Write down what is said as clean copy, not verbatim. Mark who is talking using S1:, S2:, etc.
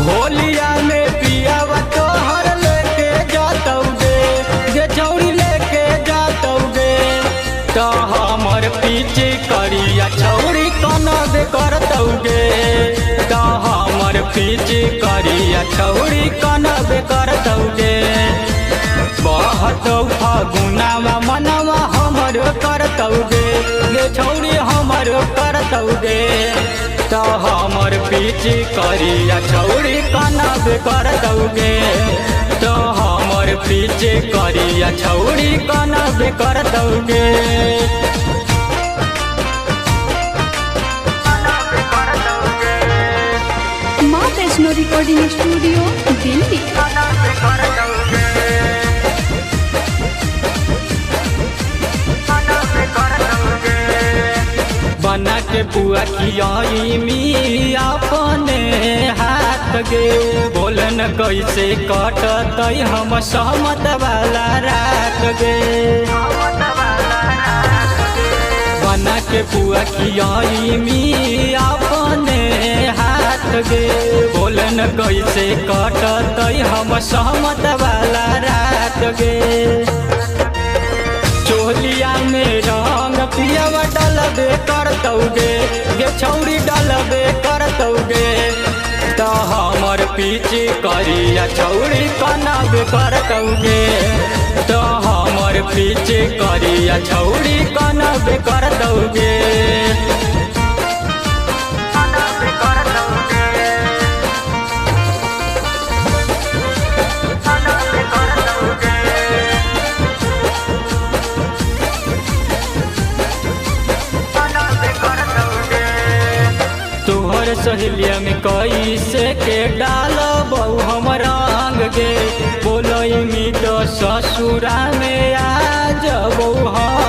S1: होलिया में पियावा तोहर लेके जातौगे जे छौरी लेके जातौगे तो हमर पीछे करिया छौरी कनब करतौगे तो हमर पीछे करिया छौरी कनब करतौगे बहतौ फगुनावा मनवा हमर करतौगे गे छौरी हमर करतौगे तो हमर पीछे करिया छौरी कनब करतौगे तो हमर पीछे करिया छौरी कनब करतौगे।
S2: माँ वैष्णो रिकॉर्डिंग स्टूडियो दिल्ली।
S1: बना के बुआ खियाई मी अपने हाथ गे बोलन कैसे कटत हम सहमत वाला रात गे बना के बुआ खियाई मी अपने हाथ गे बोलन कैसे कटत हम सहमत वाला रात गे चोलिया में रंग पियवा डलबे करतौगे गे छौरी डलबे करतौगे तो हमर पीछे करिया छौरी कनब करतौगे तो हमर पीछे करिया छौरी कनब करतौगे। तोहर सहेलिया में कैसे के डालब हम रंग गे बोलई मी तो ससुरा में आ जबौ हम